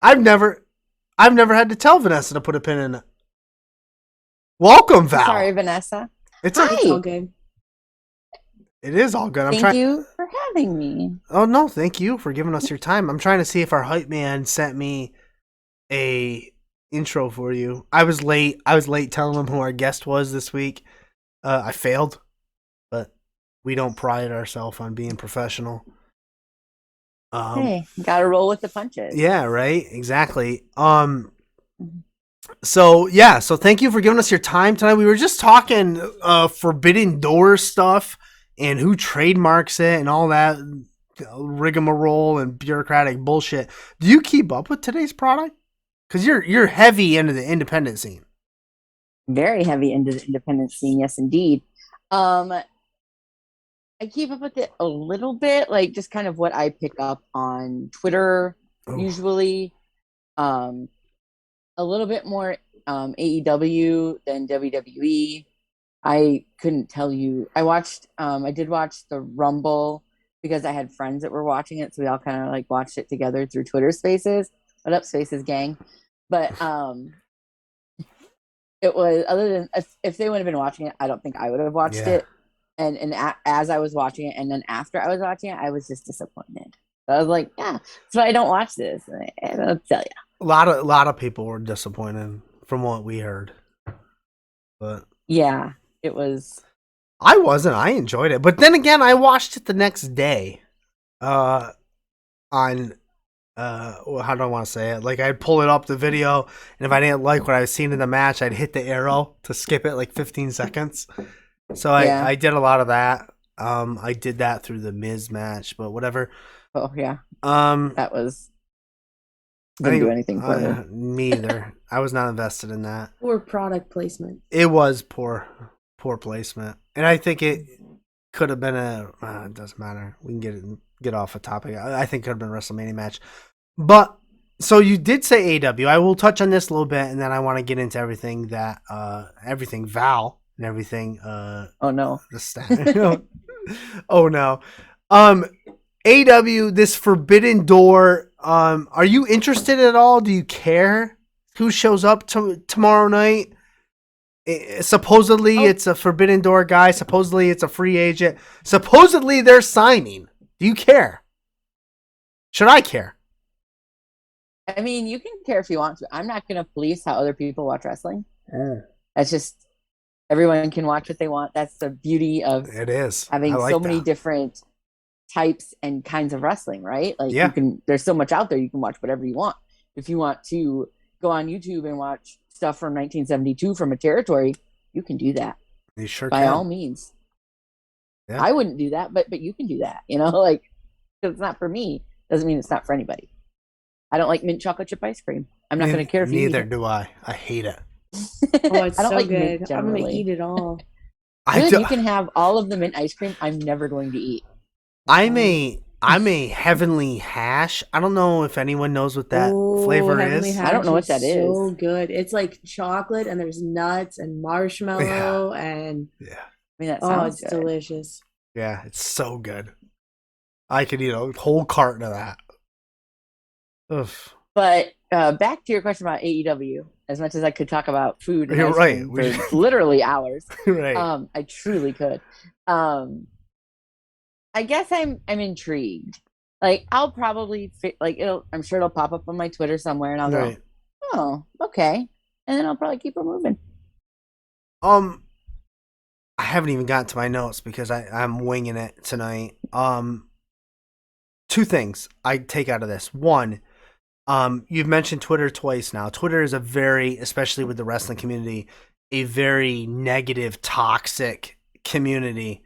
I've never had to tell Vanessa to put a pin in it. Welcome, I'm sorry, Val. Vanessa. It's a, It's all Hi. good. it is all good. I'm Thank trying. you for having me. Oh no, thank you for giving us your time. I'm trying to see if our hype man sent me a intro for you. I was late. I was late telling him who our guest was this week. I failed, but we don't pride ourselves on being professional. Hey, gotta roll with the punches. Yeah, right. Exactly. So thank you for giving us your time tonight. We were just talking Forbidden Door stuff and who trademarks it and all that rigmarole and bureaucratic bullshit. Do you keep up with today's product? Because you're heavy into the independent scene. Very heavy into the independent scene, yes, indeed. I keep up with it a little bit, like just kind of what I pick up on Twitter, usually. A little bit more AEW than WWE. I couldn't tell you. I did watch the Rumble because I had friends that were watching it, so we all kind of like watched it together through Twitter Spaces. What up, Spaces gang? But it was, other than if they would have been watching it, I don't think I would have watched it. As I was watching it, and then after I was watching it, I was just disappointed. So I was like, yeah, so I don't watch this. And I'll tell you. A lot of people were disappointed from what we heard, but yeah, it was. I wasn't. I enjoyed it, but then again, I watched it the next day. On well, how do I want to say it? Like I'd pull it up the video, and if I didn't like what I was seeing in the match, I'd hit the arrow to skip it like 15 seconds. So I did a lot of that. I did that through the Miz match, but whatever. Oh yeah. That was. Didn't do anything for me. Me either. I was not invested in that. Poor product placement. It was poor placement, and I think it could have been it doesn't matter. We can get off a topic. I think it could have been a WrestleMania match, but so you did say AW. I will touch on this a little bit, and then I want to get into everything that everything Val and everything. Oh no. The stat. Oh no. AW, this Forbidden Door. Are you interested at all? Do you care who shows up tomorrow night? Supposedly it's a Forbidden Door guy. Supposedly it's a free agent. Supposedly they're signing. Do you care? Should I care? I mean, you can care if you want to. I'm not going to police how other people watch wrestling. That's just, everyone can watch what they want. That's the beauty of it is having so many different types and kinds of wrestling, right? Like there's so much out there, you can watch whatever you want. If you want to go on YouTube and watch stuff from 1972 from a territory, you can do that. You sure by can. all means. Yeah. I wouldn't do that, but you can do that, like, because it's not for me doesn't mean it's not for anybody. I don't like mint chocolate chip ice cream. I'm not going to care if you neither do I hate it. Oh, it's I don't so like good. mint I'm going to eat it all. Really, you can have all of the mint ice cream. I'm never going to eat. I'm a heavenly hash. I don't know if anyone knows what that flavor is. I don't know what that is. So good. It's like chocolate and there's nuts and marshmallow and I mean, that sounds it's delicious. Yeah, it's so good. I could eat a whole carton of that. Oof. But back to your question about AEW. As much as I could talk about food and ice cream for literally hours, right? I truly could. I guess I'm intrigued. Like I'll probably I'm sure it'll pop up on my Twitter somewhere, and I'll go, "Oh, okay," and then I'll probably keep it moving. I haven't even gotten to my notes because I'm winging it tonight. Two things I take out of this. One, you've mentioned Twitter twice now. Twitter is especially with the wrestling community, a very negative, toxic community.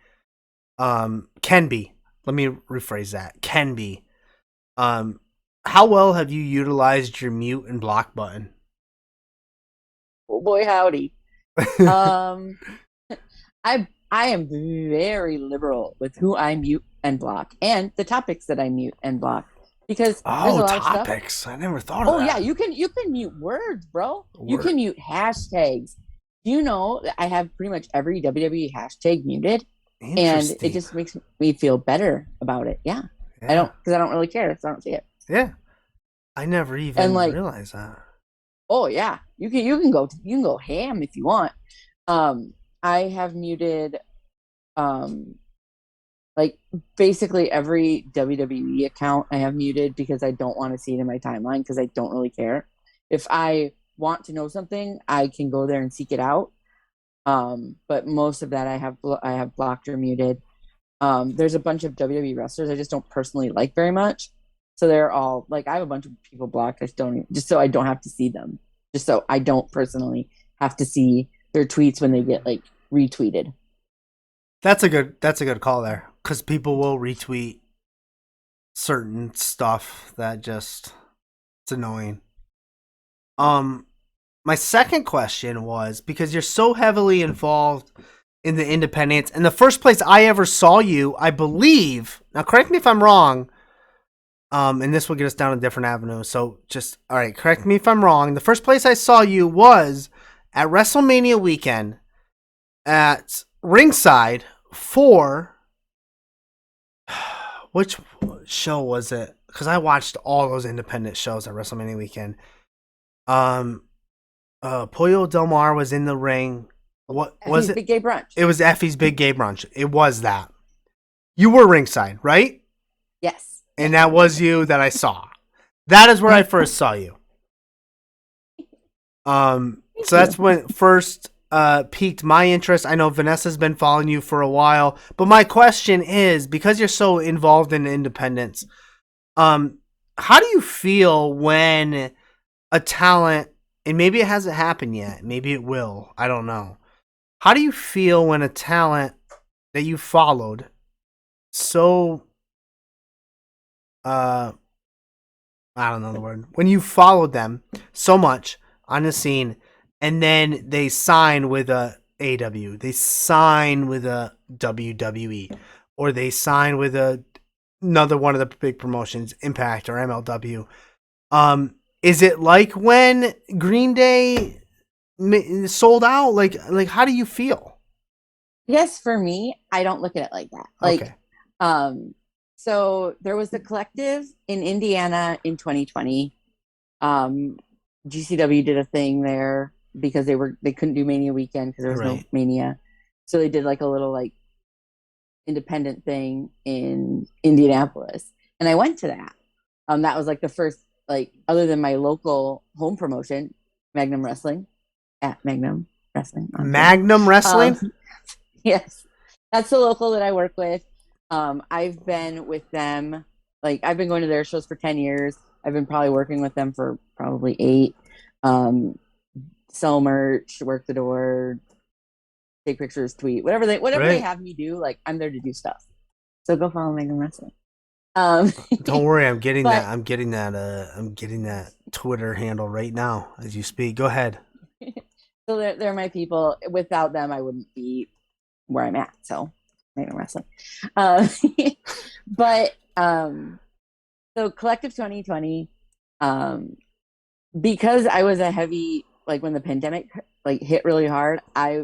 Can be. Let me rephrase that. Can be. How well have you utilized your mute and block button? Oh boy, howdy. I am very liberal with who I mute and block, and the topics that I mute and block, because there's a lot topics. Of stuff. I never thought of that. Oh yeah, you can mute words, bro. You can mute hashtags. Do you know that I have pretty much every WWE hashtag muted? And it just makes me feel better about it. Yeah. I don't really care, so I don't see it. Yeah. I never And even like, realized that. oh yeah, you can go ham if you want. Um, I have muted um like basically every WWE account I have muted because I don't want to see it in my timeline because I don't really care. If I want to know something, I can go there and seek it out. But most of that I have blocked or muted. There's a bunch of WWE wrestlers I just don't personally like very much. So they're all like I have a bunch of people blocked. I just don't just so I don't have to see them. Just so I don't personally have to see their tweets when they get like retweeted. That's a good call there because people will retweet certain stuff that just it's annoying. Um, my second question was because you're so heavily involved in the independents, and the first place I ever saw you, I believe. Now, correct me if I'm wrong. And this will get us down a different avenue. So, just all right. Correct me if I'm wrong. The first place I saw you was at WrestleMania weekend at ringside for which show was it? Because I watched all those independent shows at WrestleMania weekend. Um, Pollo Del Mar was in the ring. What was Effie's it? Big Gay Brunch. It was Effie's Big Gay Brunch. It was that. You were ringside, right? Yes. And that was you that I saw. That is where I first saw you. So that's when it first piqued my interest. I know Vanessa's been following you for a while, but my question is because you're so involved in independence, how do you feel when a talent, and maybe it hasn't happened yet, maybe it will, I don't know. How do you feel when a talent that you followed so I don't know the word. When you followed them so much on the scene and then they sign with a AW, they sign with a WWE, or they sign with another one of the big promotions, Impact or MLW. Is it like when Green Day sold out? Like how do you feel? Yes, for me, I don't look at it like that. Like, Okay. um, so there was the collective in Indiana in 2020. Um, GCW did a thing there because they couldn't do Mania weekend because there was no Right. Mania. So they did like a little like independent thing in Indianapolis. And I went to that. That was like the first like other than my local home promotion, Magnum Wrestling at Magnum Wrestling on Twitter. Magnum Wrestling? Yes, that's the local that I work with. I've been with them, like, I've been going to their shows for 10 years. I've been probably working with them for probably 8. Um, Sell merch, work the door, take pictures, tweet, whatever they Right. have me do, like, I'm there to do stuff. So go follow Megan Wrestling. Um, Don't worry, I'm getting but that. I'm getting that Twitter handle right now as you speak. Go ahead. so they're my people. Without them, I wouldn't be where I'm at. So Megan Wrestling. Uh, but so Collective 2020, um, because I was a heavy like when the pandemic like hit really hard, I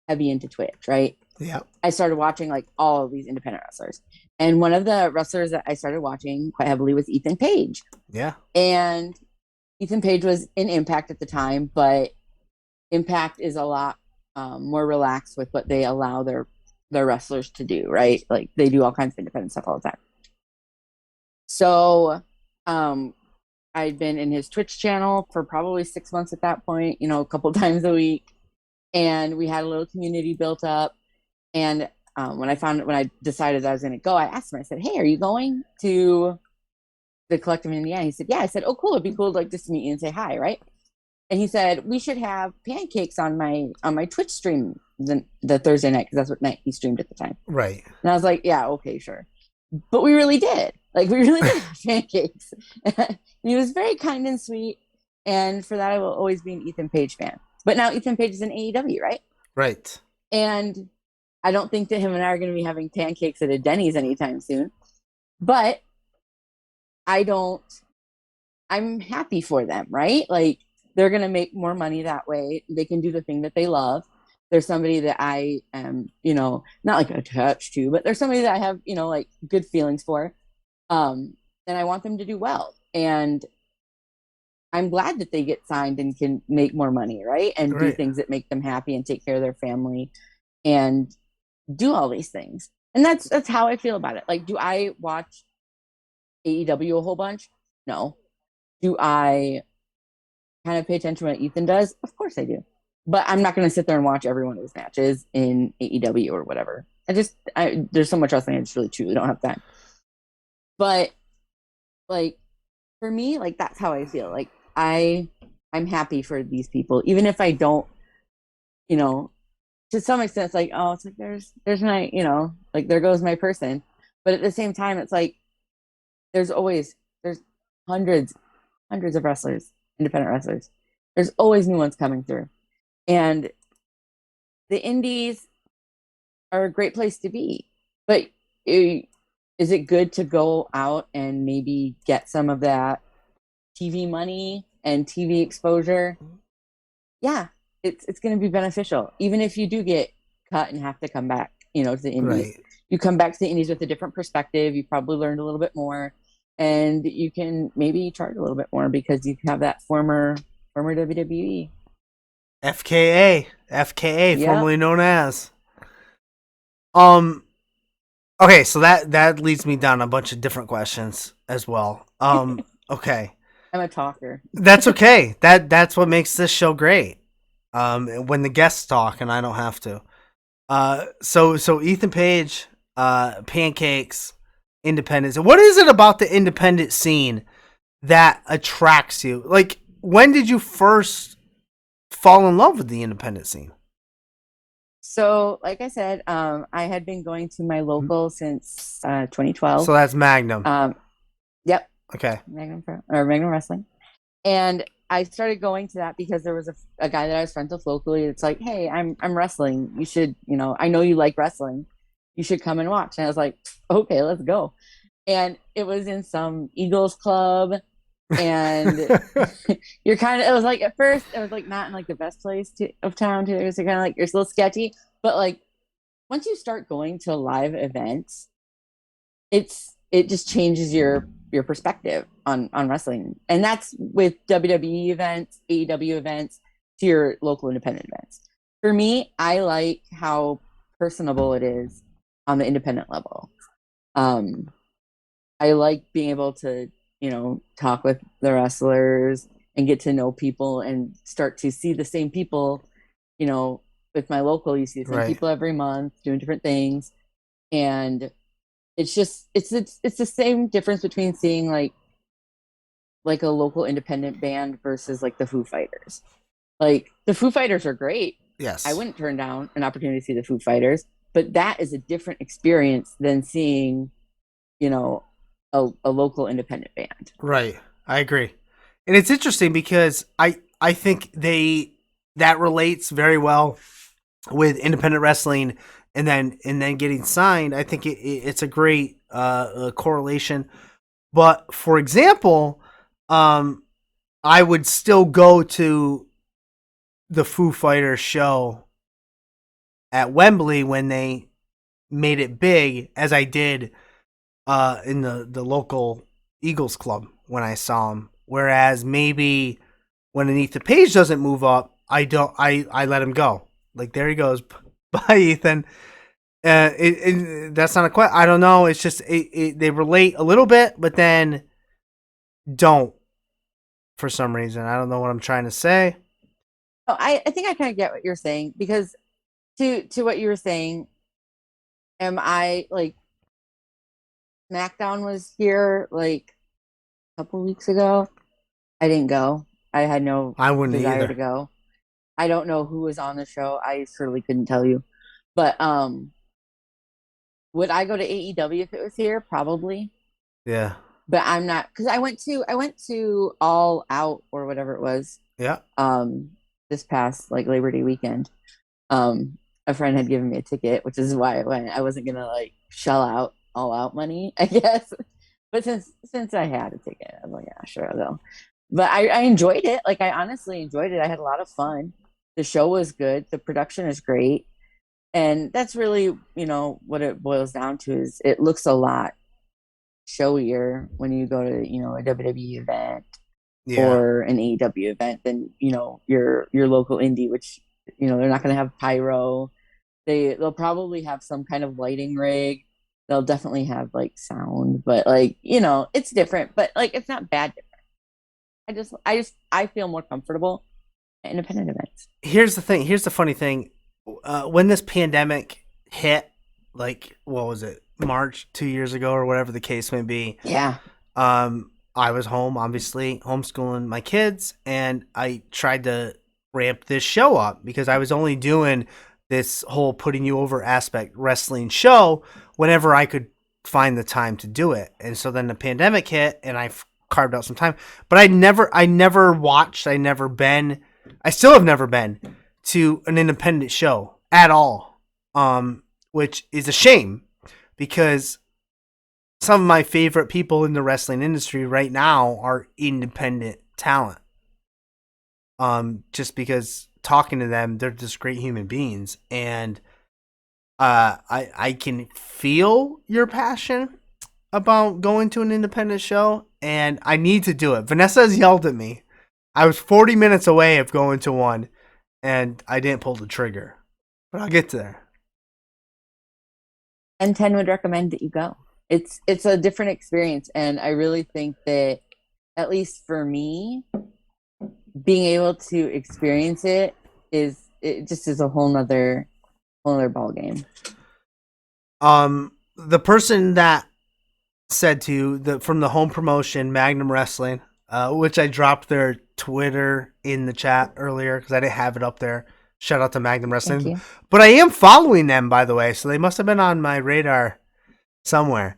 heavy into Twitch, right? Yeah. I started watching like all of these independent wrestlers. And one of the wrestlers that I started watching quite heavily was Ethan Page. Yeah. And Ethan Page was in Impact at the time, but Impact is a lot more relaxed with what they allow their wrestlers to do, right? Like they do all kinds of independent stuff all the time. So um, I'd been in his Twitch channel for probably 6 months at that point, a couple times a week. And we had a little community built up. And when I decided I was going to go, I asked him, I said, "Hey, are you going to the Collective in Indiana?" He said, "Yeah." I said, "Oh, cool. It'd be cool to like just meet you and say hi. Right." And he said, "We should have pancakes on my Twitch stream the Thursday night because that's what night he streamed at the time." Right. And I was like, "Yeah, okay, sure." But we really did. Like we really did have pancakes. And he was very kind and sweet. And for that, I will always be an Ethan Page fan. But now Ethan Page is in AEW, right? Right. And I don't think that him and I are going to be having pancakes at a Denny's anytime soon. But I'm happy for them, right? Like they're going to make more money that way. They can do the thing that they love. There's somebody that I am, not like attached to, but there's somebody that I have, like good feelings for. And I want them to do well. And I'm glad that they get signed and can make more money, right? And do Right. things that make them happy and take care of their family and do all these things. And that's how I feel about it. Like, do I watch AEW a whole bunch? No. Do I kind of pay attention to what Ethan does? Of course I do. But I'm not going to sit there and watch every one of his matches in AEW or whatever. There's so much wrestling I just really truly don't have time. But like for me, like that's how I feel. Like I'm happy for these people, even if I don't, you know, to some extent, it's like, oh, it's like there's my, like there goes my person. But at the same time, it's like there's hundreds, hundreds of wrestlers, independent wrestlers. There's always new ones coming through, and the indies are a great place to be. But is it good to go out and maybe get some of that TV money and TV exposure? Yeah, it's going to be beneficial, even if you do get cut and have to come back, to the indies. Right. You come back to the indies with a different perspective. You probably learned a little bit more, and you can maybe charge a little bit more because you have that former WWE. FKA, Yep. formerly known as. Okay, so that leads me down a bunch of different questions as well. Okay. I'm a talker. That's okay. That's what makes this show great. When the guests talk and I don't have to. So Ethan Page, Pancakes, Independence. What is it about the independent scene that attracts you? Like, when did you first fall in love with the independent scene? So, like I said, I had been going to my local since 2012. So that's Magnum. Yep. Okay. Magnum Wrestling. And I started going to that because there was a guy that I was friends with locally. It's like, hey, I'm wrestling. You should, I know you like wrestling. You should come and watch. And I was like, okay, let's go. And it was in some Eagles club. And you're kind of, it was like, at first, it was like not in like the best place of town too. It was kind of like, you're a little sketchy. But like, once you start going to live events, it just changes your perspective on wrestling, and that's with WWE events, AEW events, to your local independent events. For me, I like how personable it is on the independent level. I like being able to talk with the wrestlers and get to know people and start to see the same people. With my local, you see the same Right. people every month doing different things, and it's just it's the same difference between seeing like a local independent band versus like the Foo Fighters. Like the Foo Fighters are great. Yes. I wouldn't turn down an opportunity to see the Foo Fighters, but that is a different experience than seeing, a local independent band. Right. I agree. And it's interesting because I think that relates very well with independent wrestling and then getting signed. I think it's a great correlation. But for example, I would still go to the Foo Fighters show at Wembley when they made it big, as I did in the local Eagles club when I saw him. Whereas maybe when Ethan Page doesn't move up, I let him go. Like, there he goes. Bye, Ethan. That's not a question. I don't know. It's just they relate a little bit, but then don't for some reason. I don't know what I'm trying to say. Oh, I think I kind of get what you're saying, because to what you were saying, am I like SmackDown was here like a couple weeks ago? I didn't go. I had no I wouldn't desire either. to go. I don't know who was on the show. I certainly couldn't tell you. But would I go to AEW if it was here? Probably. Yeah. But I'm not, because I went to All Out or whatever it was Yeah. this past like Labor Day weekend. A friend had given me a ticket, which is why I went. I wasn't gonna like shell out All Out money, I guess. But since I had a ticket, I was like, yeah, sure, I'll go. But I enjoyed it. Like, I honestly enjoyed it. I had a lot of fun. The show was good. The production is great. And that's really, what it boils down to is it looks a lot showier when you go to, a WWE event Yeah. or an AEW event than, your local indie, which, they're not going to have pyro. They'll probably have some kind of lighting rig. They'll definitely have like sound, but like, it's different, but like it's not bad different. I feel more comfortable at independent events. Here's the thing. Here's the funny thing. When this pandemic hit, like, what was it, March 2 years ago or whatever the case may be? Yeah. I was home, obviously, homeschooling my kids, and I tried to ramp this show up because I was only doing this whole putting you over aspect wrestling show whenever I could find the time to do it. And so then the pandemic hit, and I carved out some time. But I never watched. I still have never been to an independent show at all, which is a shame because some of my favorite people in the wrestling industry right now are independent talent. Just because talking to them, they're just great human beings, and I can feel your passion about going to an independent show, and I need to do it. Vanessa has yelled at me. I was 40 minutes away of going to one, and I didn't pull the trigger, but I'll get there. And 10 would recommend that you go. It's a different experience, and I really think that, at least for me, being able to experience it just is a whole nother ball game. The person that said to from the home promotion Magnum Wrestling, which I dropped their Twitter in the chat earlier because I didn't have it up there. Shout out to Magnum Wrestling, but I am following them, by the way, so they must have been on my radar somewhere.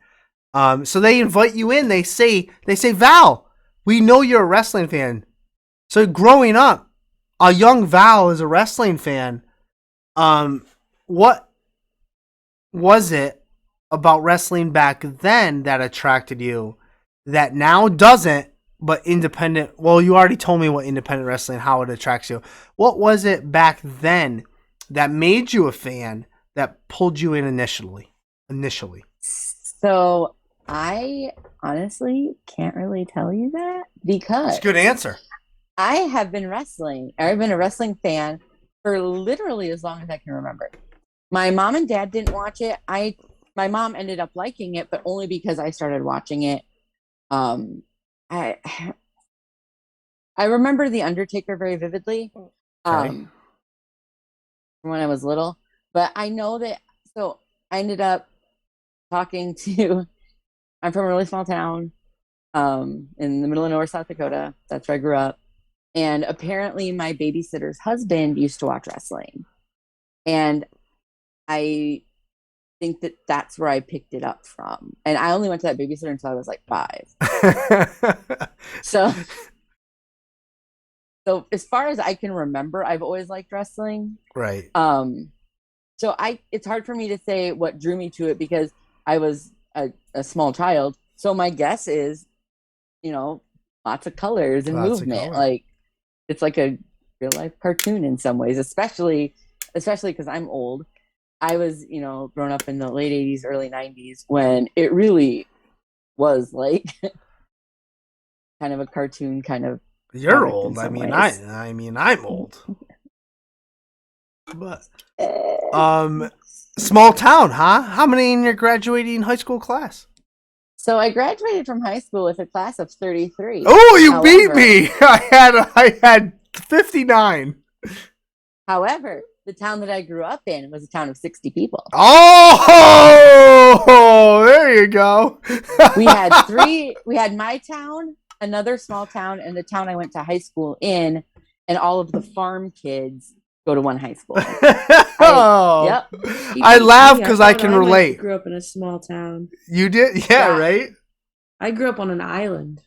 So they invite you in. They say, Val, we know you're a wrestling fan. So growing up, a young Val is a wrestling fan. What was it about wrestling back then that attracted you that now doesn't, but independent? Well, you already told me what independent wrestling, how it attracts you. What was it back then that made you a fan, that pulled you in initially? So I honestly can't really tell you that because it's a good answer. I have been wrestling. I've been a wrestling fan for literally as long as I can remember. My mom and dad didn't watch it. My mom ended up liking it, but only because I started watching it. I remember The Undertaker very vividly from when I was little. But I know that, so I ended up talking to, I'm from a really small town in the middle of nowhere, South Dakota. That's where I grew up. And apparently my babysitter's husband used to watch wrestling. And I think that that's where I picked it up from. And I only went to that babysitter until I was like 5. So as far as I can remember, I've always liked wrestling. Right. So it's hard for me to say what drew me to it because I was a small child. So my guess is, lots of colors and movement. Like, it's like a real life cartoon in some ways, especially because I'm old. I was, grown up in the late 80s, early 90s when it really was like kind of a cartoon kind of. You're old. I mean, I'm old. But small town, huh? How many in your graduating high school class? So I graduated from high school with a class of 33. Oh, you beat me! I had 59. However, the town that I grew up in was a town of 60 people. Oh, there you go. We had my town, another small town, and the town I went to high school in, and all of the farm kids go to one high school. Yep. I laugh because I can relate. I grew up in a small town. You did? Yeah, right? I grew up on an island.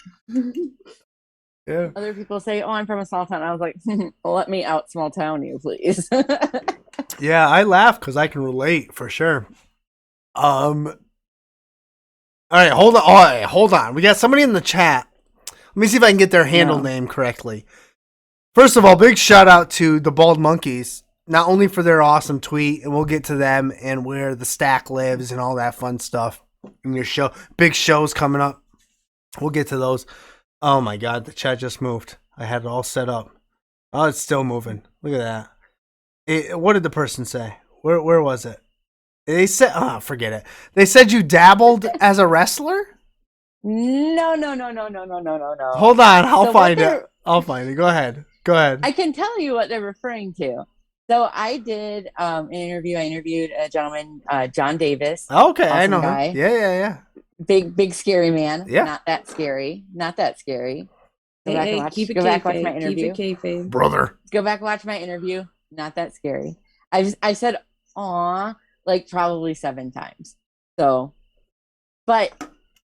Yeah. Other people say, "Oh, I'm from a small town." I was like, well, "Let me out small town you, please." Yeah, I laugh because I can relate for sure. All right, hold on. All right, hold on. We got somebody in the chat. Let me see if I can get their handle name correctly. First of all, big shout out to the Bald Monkeys, not only for their awesome tweet, and we'll get to them and where the stack lives and all that fun stuff in your show. Big shows coming up. We'll get to those. Oh my god, the chat just moved. I had it all set up. Oh, it's still moving. Look at that. What did the person say? Where was it? They said, oh, forget it. They said you dabbled as a wrestler? No, no, no, no, no, no, no, no, no. Hold on, I'll So what find it. they're I'll find it. Go ahead. Go ahead. I can tell you what they're referring to. So I did an interview. I interviewed a gentleman, John Davis. Okay, I Awesome know guy. him. Yeah. Big scary man. Yeah. Not that scary. Not that scary. Hey, keep it go back watch my kayfabe. interview. Keep it kayfabe. Brother. Go back watch my interview. Not that scary. I said aw like probably 7 times. So, but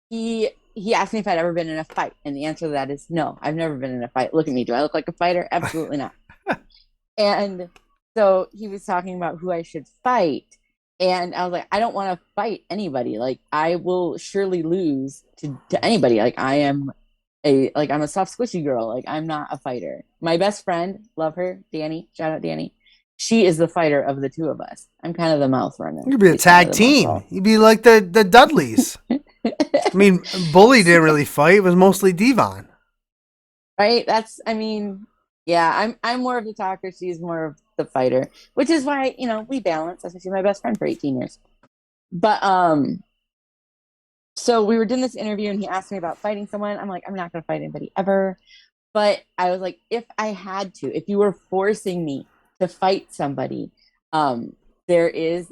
he asked me if I'd ever been in a fight, and the answer to that is no. I've never been in a fight. Look at me. Do I look like a fighter? Absolutely not. And so he was talking about who I should fight. And I was like, I don't want to fight anybody. Like, I will surely lose to anybody. Like, I'm a soft, squishy girl. Like, I'm not a fighter. My best friend, love her, Danny. Shout out Danny. She is the fighter of the 2 of us. I'm kind of the mouth runner. You'd be a tag team. You'd be like the Dudleys. I mean, Bully didn't really fight. It was mostly Devon. Right? Yeah, I'm more of the talker. She's more of the fighter, which is why, we balance. That's why she's my best friend for 18 years. But, so we were doing this interview and he asked me about fighting someone. I'm like, I'm not going to fight anybody ever. But I was like, if I had to, if you were forcing me to fight somebody, there is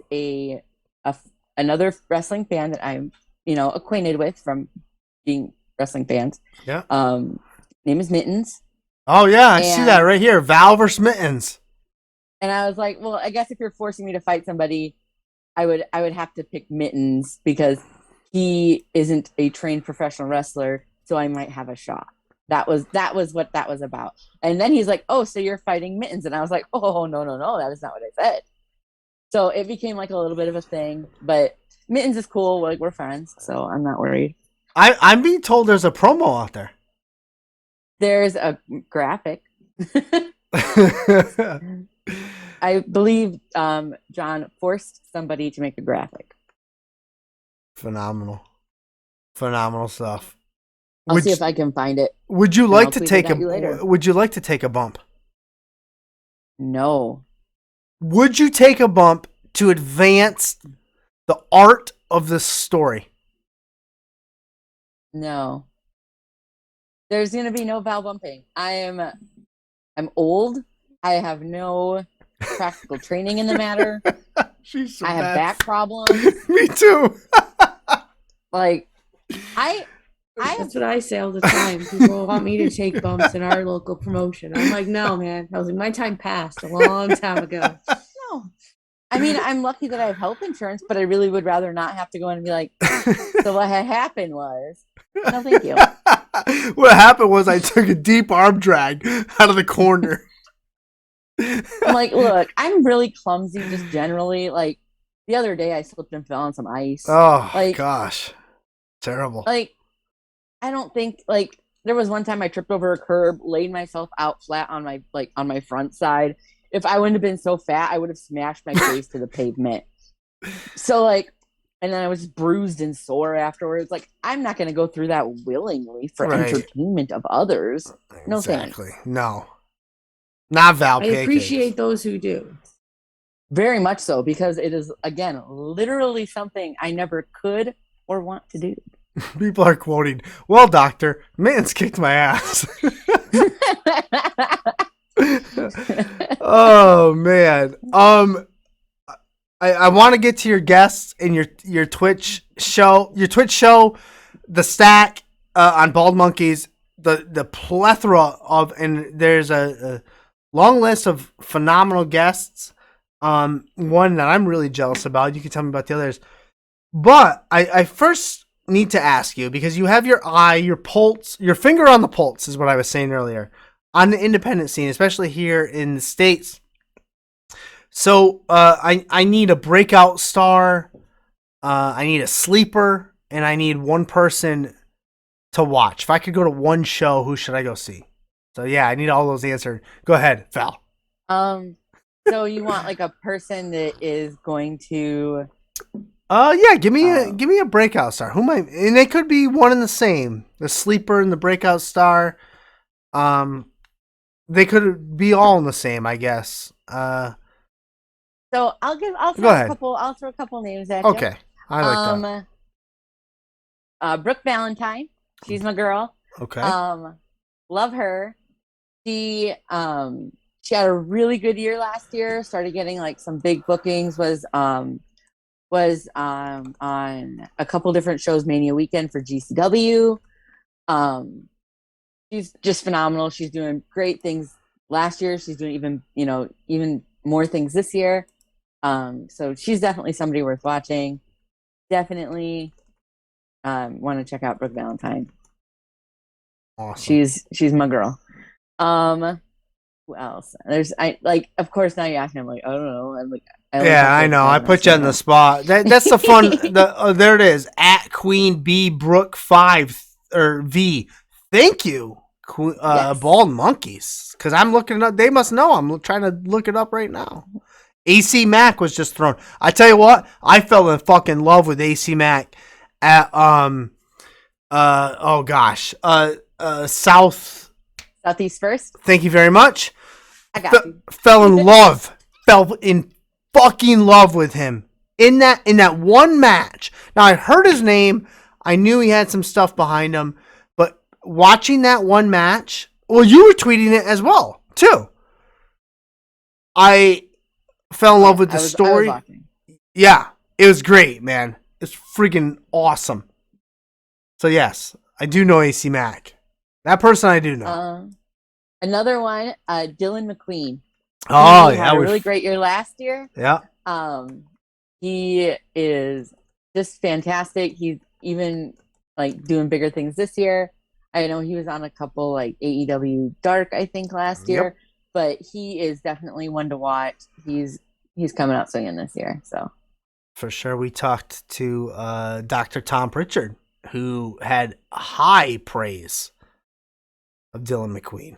another wrestling fan that I'm, acquainted with from being wrestling fans. Yeah. Name is Mittens. Oh yeah, I see that right here. Val versus Mittens. And I was like, well, I guess if you're forcing me to fight somebody, I would have to pick Mittens because he isn't a trained professional wrestler, so I might have a shot. That was what that was about. And then he's like, oh, so you're fighting Mittens. And I was like, oh, no, that is not what I said. So it became like a little bit of a thing, but Mittens is cool. Like, we're friends, so I'm not worried. I'm being told there's a promo out there. There's a graphic. I believe John forced somebody to make a graphic. Phenomenal stuff. I'll see if I can find it. Would you like to take a bump? No. Would you take a bump to advance the art of this story? No. There's going to be no Val bumping. I'm old. I have no practical training in the matter. I have back problems. Me too. Like, That's what I say all the time. People want me to take bumps in our local promotion. I'm like, no, man. I was like, my time passed a long time ago. No. I mean, I'm lucky that I have health insurance, but I really would rather not have to go in and be like, so what had happened was, no, thank you. What happened was I took a deep arm drag out of the corner. I'm like, look, I'm really clumsy just generally. Like, the other day I slipped and fell on some ice. Oh, like, gosh. Terrible. Like, I don't think, like, there was one time I tripped over a curb, laid myself out flat on my front side. If I wouldn't have been so fat, I would have smashed my face to the pavement. So, like, and then I was bruised and sore afterwards. Like, I'm not going to go through that willingly for entertainment of others. No exactly. thanks. No. Not Val Pancakes. I appreciate those who do. Very much so, because it is, again, literally something I never could or want to do. People are quoting, well, doctor, Mittens kicked my ass. Oh, man. I want to get to your guests and your Twitch show. Your Twitch show, the stack on Bald Monkeys, the plethora of, and there's a long list of phenomenal guests. One that I'm really jealous about. You can tell me about the others. But I first need to ask you, because you have your eye, your pulse, your finger on the pulse is what I was saying earlier, on the independent scene, especially here in the States. So I need a breakout star, I need a sleeper, and I need one person to watch. If I could go to one show, who should I go see? So yeah, I need all those answered. Go ahead, Val. So you want like a person that is going to Yeah, give me a breakout star. Who might, and they could be one and the same. The sleeper and the breakout star. They could be all in the same, I guess. So I'll Go ahead. I'll throw a couple names at you. Okay, I like that. Brooke Valentine, she's my girl. Okay. Love her. She had a really good year last year. Started getting like some big bookings. Was on a couple different shows, Mania Weekend for GCW. She's just phenomenal. She's doing great things last year. She's doing even more things this year. So she's definitely somebody worth watching. Definitely want to check out Brooke Valentine. Awesome. She's my girl. Who else? Of course now you're asking. I'm like, I don't know. I'm like, I know. I put you on the spot. That's the fun. There it is. At Queen B Brook 5 or V. Thank you, Yes. Bald Monkeys. Because I'm looking it up. They must know. I'm trying to look it up right now. AC Mac was just thrown. I tell you what, I fell in fucking love with AC Mac at Southeast First. Thank you very much. I got you. Fell in fucking love with him in that one match. Now I heard his name. I knew he had some stuff behind him, but watching that one match, well, you were tweeting it as well too. I fell in love with the story. Yeah, it was great, man. It's freaking awesome. So yes, I do know AC Mac. That person I do know. Another one, Dylan McQueen. Oh, he had a really great year last year. Yeah. He is just fantastic. He's even like doing bigger things this year. I know he was on a couple like AEW Dark, I think, last year, but he is definitely one to watch. He's coming out swinging this year. So for sure, we talked to Dr. Tom Pritchard, who had high praise of Dylan McQueen.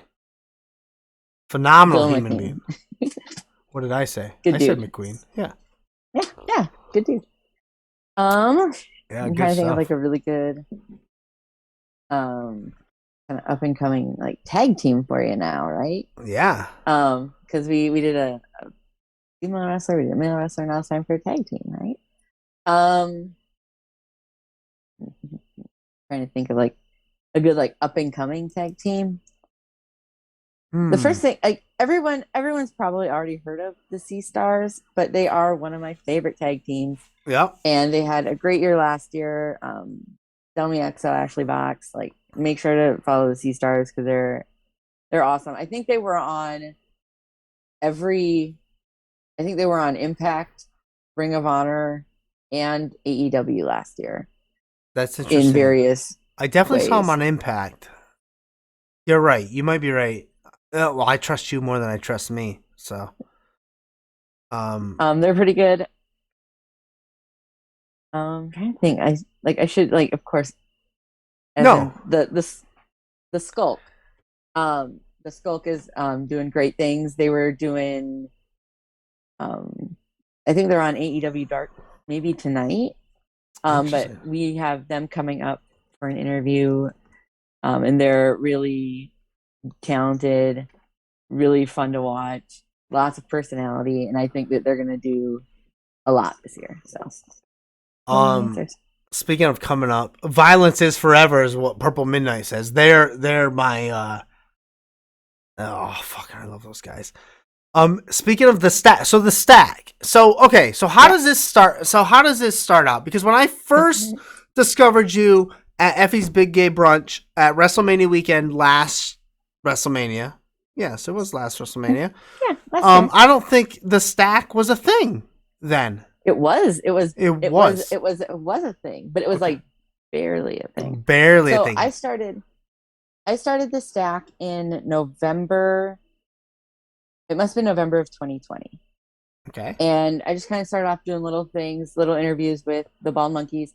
Phenomenal human being. What did I say? Good I dude. said McQueen. Yeah. Yeah, good dude. I'm trying to think of like a really good kind of up and coming like tag team for you now, right? Yeah. Because we did a female wrestler, we did a male wrestler, now it's time for a tag team, right? Trying to think of like a good like up and coming tag team. The first thing, like everyone's probably already heard of the Sea Stars, but they are one of my favorite tag teams. Yeah. And they had a great year last year. Delmy XO, Ashley Box, like make sure to follow the Sea Stars because they're awesome. I think they were on Impact, Ring of Honor, and AEW last year. That's interesting. In various I definitely ways. saw them on Impact. You're right. You might be right. Well, I trust you more than I trust me. So, they're pretty good. I'm trying to think. I should like, of course. The Skulk. The Skulk is doing great things. They were doing. I think they're on AEW Dark maybe tonight. But we have them coming up for an interview, and they're really talented, really fun to watch, lots of personality, and I think that they're going to do a lot this year. So, speaking of coming up, Violence is Forever is what Purple Midnight says. They're my I love those guys. Speaking of the stack, so the stack. So okay, so how does this start? So how does this start out? Because when I first discovered you at Effie's Big Gay Brunch at WrestleMania weekend last WrestleMania, yes, it was last WrestleMania. Yeah, last I don't think the stack was a thing then. It was a thing, but it was like barely a thing. Barely a thing. I started the stack in November. It must have been November of 2020. Okay. And I just kind of started off doing little things, little interviews with the Bald Monkeys.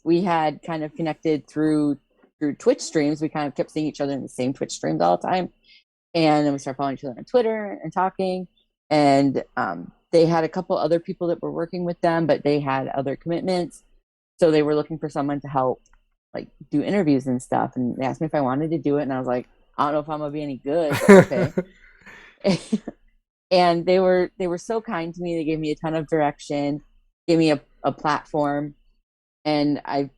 We had kind of connected through Twitch streams. We kind of kept seeing each other in the same Twitch streams all the time. And then we started following each other on Twitter and talking. And they had a couple other people that were working with them, but they had other commitments. So they were looking for someone to help like do interviews and stuff. And they asked me if I wanted to do it. And I was like, I don't know if I'm gonna be any good, but okay. And they were so kind to me. They gave me a ton of direction, gave me a platform, and I've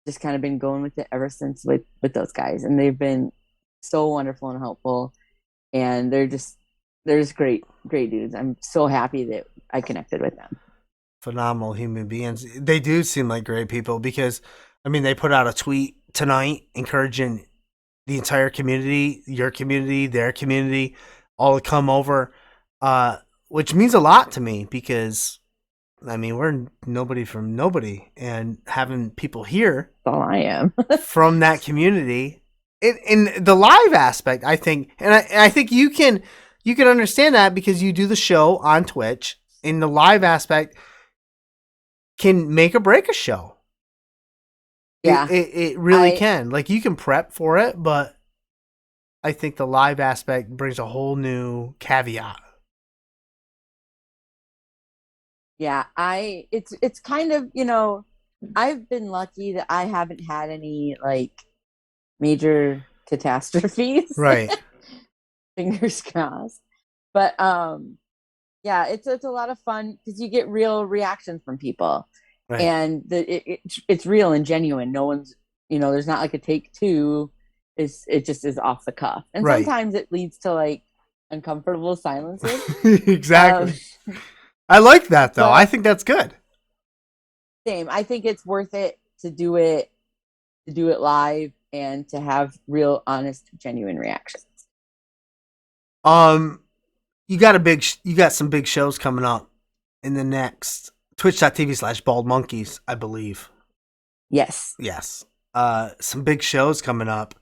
just kind of been going with it ever since with those guys. And they've been so wonderful and helpful. And they're just great dudes. I'm so happy that I connected with them. Phenomenal human beings. They do seem like great people because, I mean, they put out a tweet tonight encouraging the entire community, your community, their community, all to come over, which means a lot to me because, I mean, we're nobody from nobody, and having people here That's all I am. from that community in the live aspect, I think, and I think you can understand that because you do the show on Twitch. In the live aspect, can make or break a show. Yeah, it really can. Like, you can prep for it, but I think the live aspect brings a whole new caveat. yeah. It's kind of, I've been lucky that I haven't had any like major catastrophes. Right. Fingers crossed. But yeah, it's a lot of fun because you get real reactions from people. Right. And it's real and genuine. No one's, there's not like a take two. It just is off the cuff, and right. sometimes it leads to like uncomfortable silences. Exactly. I like that though. I think that's good. Same. I think it's worth it to do it live and to have real, honest, genuine reactions. You got some big shows coming up in the next twitch.tv/bald monkeys, I believe. Yes. Some big shows coming up.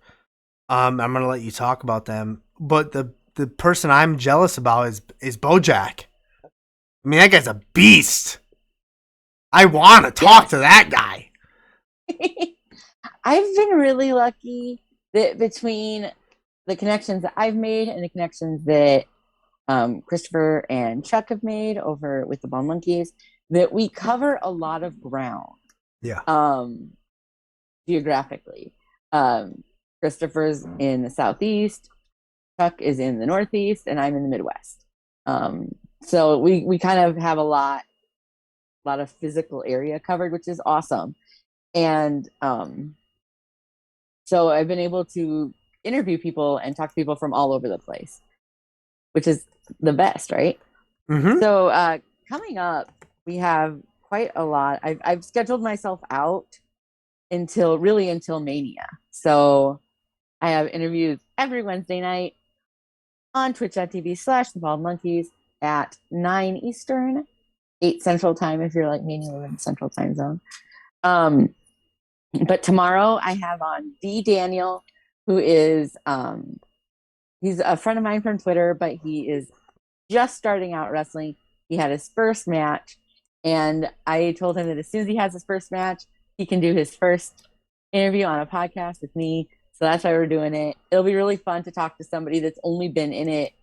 I'm gonna let you talk about them, but the person I'm jealous about is Bojack. I mean, that guy's a beast. I want to talk to that guy. I've been really lucky that between the connections that I've made and the connections that Christopher and Chuck have made over with the Bald Monkeys, that we cover a lot of ground. Yeah. Geographically. Christopher's in the Southeast, Chuck is in the Northeast, and I'm in the Midwest. So we kind of have a lot of physical area covered, which is awesome. And so I've been able to interview people and talk to people from all over the place, which is the best, right? Mm-hmm. So coming up, we have quite a lot. I've scheduled myself out until Mania. So I have interviews every Wednesday night on twitch.tv/the Bald Monkeys at 9 Eastern, 8 Central Time if you're like me and you live in the Central Time Zone. But tomorrow I have on D. Daniel, who is he's a friend of mine from Twitter, but he is just starting out wrestling. He had his first match, and I told him that as soon as he has his first match, he can do his first interview on a podcast with me. So that's why we're doing it. It'll be really fun to talk to somebody that's only been in it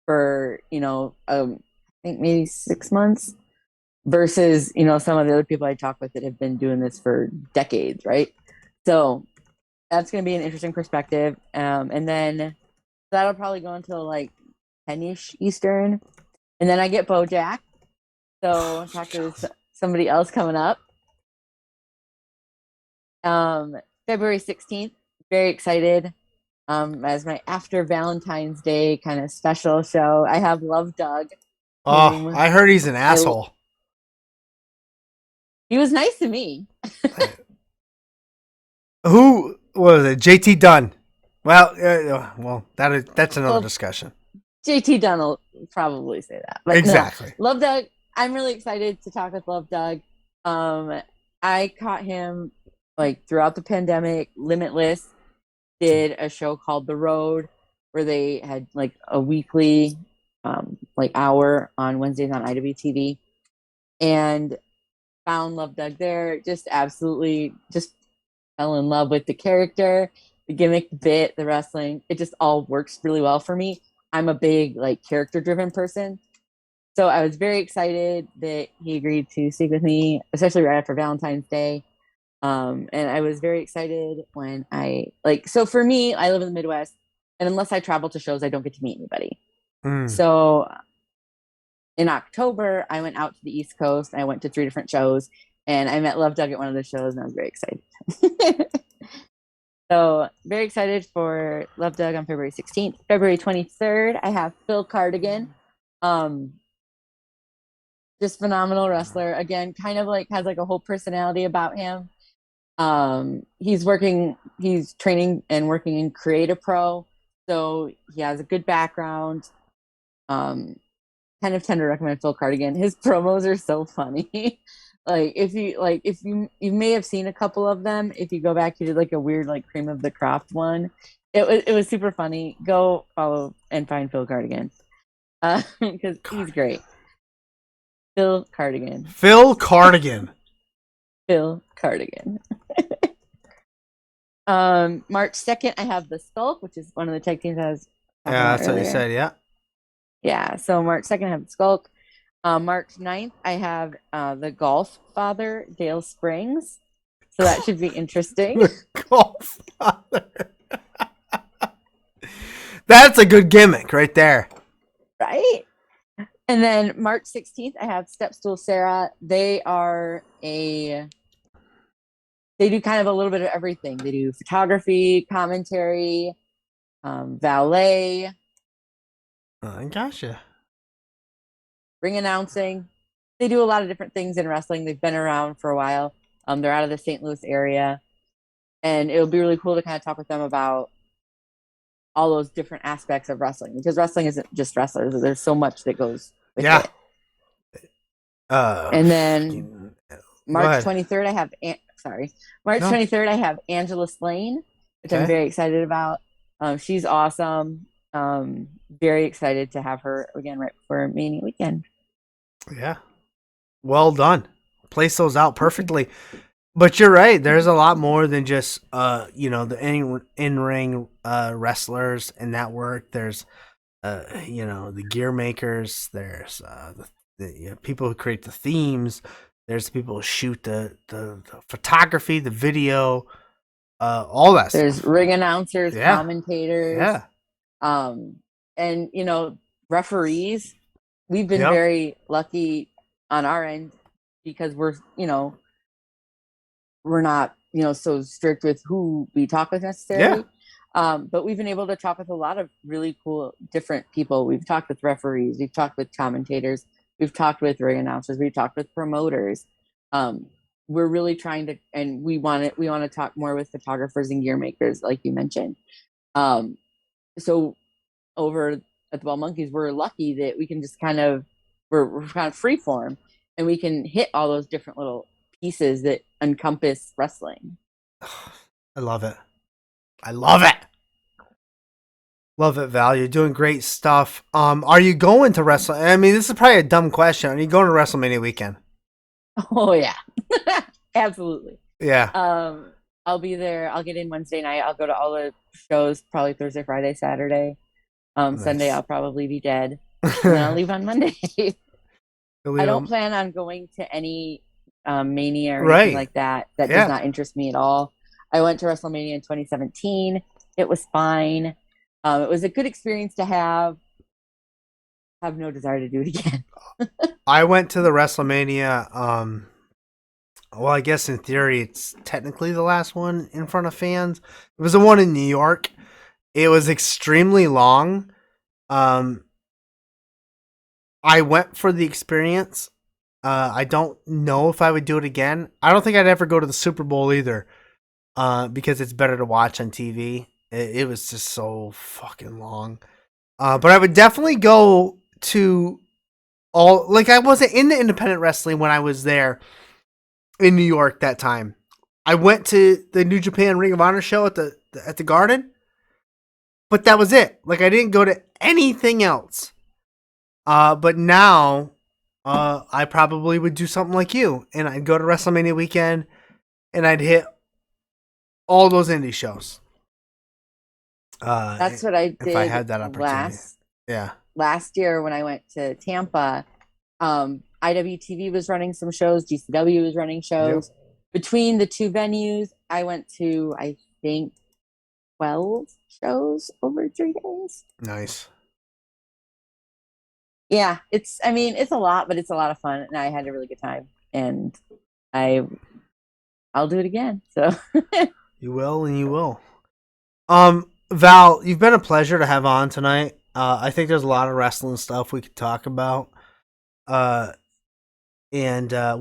for, I think maybe 6 months versus, some of the other people I talk with that have been doing this for decades, right? So that's going to be an interesting perspective. And then that'll probably go until like 10-ish Eastern. And then I get Bojack. So I'll talk to somebody else coming up. February 16th, very excited. As my after Valentine's Day kind of special show, I have Love Doug. Oh, I heard he's an asshole. He was nice to me. Who was it? JT Dunn. Well, that's another discussion. JT Dunn will probably say that. But exactly. No, Love Doug. I'm really excited to talk with Love Doug. I caught him like throughout the pandemic. Limitless did a show called The Road where they had like a weekly like hour on Wednesdays on IWTV, and found Love Doug there. Just absolutely just fell in love with the character, the gimmick, the bit, the wrestling. It just all works really well for me. I'm a big like character driven person. So I was very excited that he agreed to speak with me, especially right after Valentine's Day. And I was very excited when so for me, I live in the Midwest, and unless I travel to shows, I don't get to meet anybody. Mm. So in October, I went out to the East Coast and I went to 3 different shows, and I met Love Doug at one of the shows, and I was very excited. So very excited for Love Doug on February 16th. February 23rd, I have Phil Cardigan. Just phenomenal wrestler. Again, kind of like has like a whole personality about him. He's training and working in Creative Pro. So he has a good background. 10 of 10 to recommend Phil Cardigan. His promos are so funny. If you may have seen a couple of them. If you go back, he did like a weird like cream of the crop one. It was super funny. Go follow and find Phil Cardigan. Because he's great. Phil Cardigan. Phil Cardigan. Phil Cardigan. March 2nd, I have the Skulk, which is one of the tag teams I was talking about That's what you earlier. said, yeah. Yeah, so March 2nd, I have the Skulk. March 9th, I have the Golf Father, Dale Springs. So that should be interesting. The Golf Father. That's a good gimmick right there. Right? And then March 16th, I have Stepstool Sarah. They do kind of a little bit of everything. They do photography, commentary, valet. Gotcha. Ring announcing. They do a lot of different things in wrestling. They've been around for a while. They're out of the St. Louis area. And it would be really cool to kind of talk with them about all those different aspects of wrestling, because wrestling isn't just wrestlers. There's so much that goes with it. And then March 23rd, I have March 23rd, I have Angela Slane, which I'm very excited about. She's awesome. Very excited to have her again right before Mania weekend. Yeah. Well done. Place those out perfectly. But you're right. There's a lot more than just the in-ring wrestlers in that work. There's the gear makers. There's the people who create the themes. There's the people who shoot the photography, the video, all that There's stuff. ring announcers, commentators, and referees. We've been very lucky on our end because we're not so strict with who we talk with necessarily. But we've been able to talk with a lot of really cool different people. We've talked with referees, we've talked with commentators, we've talked with ring announcers, we've talked with promoters. We're really trying to, and we want to talk more with photographers and gear makers, like you mentioned. So over at the Ball Monkeys, we're lucky that we can just we're kind of free form, and we can hit all those different little pieces that encompass wrestling. I love it. I love it. Love it, Val. You're doing great stuff. Are you going to wrestle? I mean, this is probably a dumb question. Are you going to WrestleMania weekend? Oh yeah, absolutely. Yeah. I'll be there. I'll get in Wednesday night. I'll go to all the shows, probably Thursday, Friday, Saturday. Nice. Sunday, I'll probably be dead. And then I'll leave on Monday. I don't plan on going to any Mania or anything like that. That does not interest me at all. I went to WrestleMania in 2017. It was fine. It was a good experience to have. I have no desire to do it again. I went to the WrestleMania. Well, I guess in theory, it's technically the last one in front of fans. It was the one in New York. It was extremely long. I went for the experience. I don't know if I would do it again. I don't think I'd ever go to the Super Bowl either, because it's better to watch on TV. It was just so fucking long. But I would definitely go to all. Like, I wasn't into independent wrestling when I was there in New York that time. I went to the New Japan Ring of Honor show at the Garden, but that was it. Like, I didn't go to anything else. But now, I probably would do something like you, and I'd go to WrestleMania weekend, and I'd hit all those indie shows. That's what I did. If I had that opportunity, last year when I went to Tampa. IWTV was running some shows. GCW was running shows. Yep. Between the two venues, I went to, I think, 12 shows over 3 days. Nice. Yeah, it's a lot, but it's a lot of fun, and I had a really good time, and I'll do it again. So You will, and you will. Val, you've been a pleasure to have on tonight. I think there's a lot of wrestling stuff we could talk about. And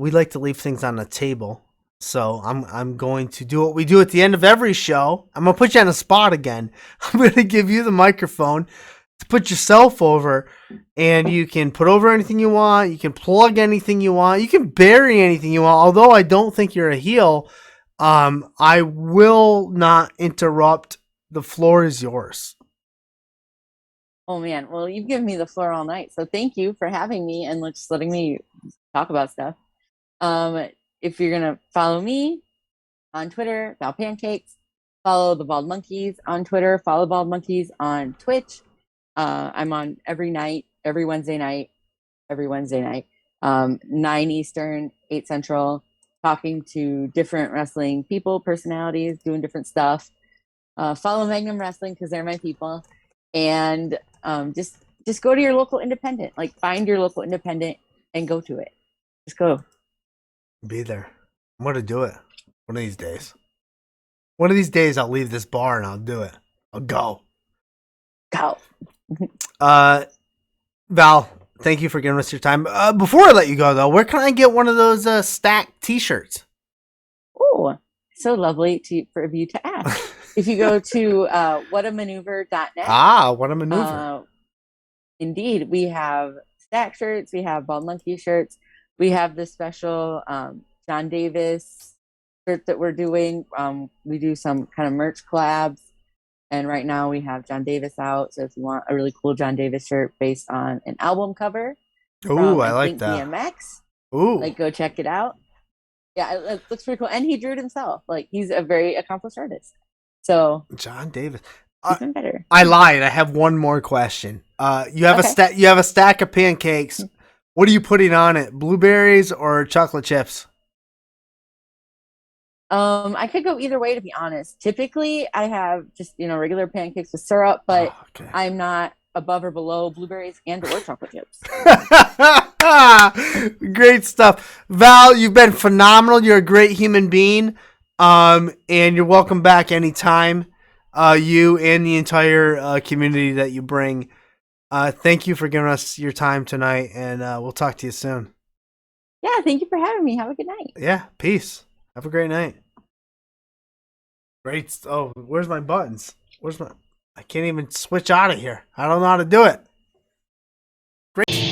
we like to leave things on the table. So I'm going to do what we do at the end of every show. I'm gonna put you on the spot again. I'm gonna give you the microphone to put yourself over, and you can put over anything you want. You can plug anything you want. You can bury anything you want. Although I don't think you're a heel, I will not interrupt. The floor is yours. oh man, well, you've given me the floor all night, so thank you for having me and just letting me talk about stuff. If you're gonna follow me on Twitter, Val Pancakes, follow the Bald Monkeys on Twitter, follow Bald Monkeys on Twitch. I'm on every Wednesday night, 9 Eastern, 8 Central, talking to different wrestling people, personalities, doing different stuff. Follow Magnum Wrestling because they're my people, and just go to your local independent. Like, find your local independent and go to it. Just go. Be there. I'm gonna do it one of these days. One of these days, I'll leave this bar and I'll do it. I'll go. Go. Val, thank you for giving us your time. Before I let you go, though, where can I get one of those stacked T-shirts? Oh, so lovely for you to ask. If you go to whatamaneuver.net. What a maneuver. Indeed, we have stack shirts. We have Bald Monkey shirts. We have the special John Davis shirt that we're doing. We do some kind of merch collabs. And right now we have John Davis out. So if you want a really cool John Davis shirt based on an album cover. Ooh, I like that. DMX. Ooh. Like, go check it out. Yeah, it looks pretty cool. And he drew it himself. Like, he's a very accomplished artist. So John Davis. Even better. I lied. I have one more question. You have a stack of pancakes. What are you putting on it? Blueberries or chocolate chips? I could go either way, to be honest. Typically, I have just regular pancakes with syrup, but I'm not above or below blueberries and or chocolate chips. Great stuff, Val. You've been phenomenal. You're a great human being, and you're welcome back anytime. You and the entire community that you bring. Thank you for giving us your time tonight, and we'll talk to you soon. Yeah, thank you for having me. Have a good night. Yeah, peace. Have a great night. Great. Oh, where's my buttons? I can't even switch out of here. I don't know how to do it. Great.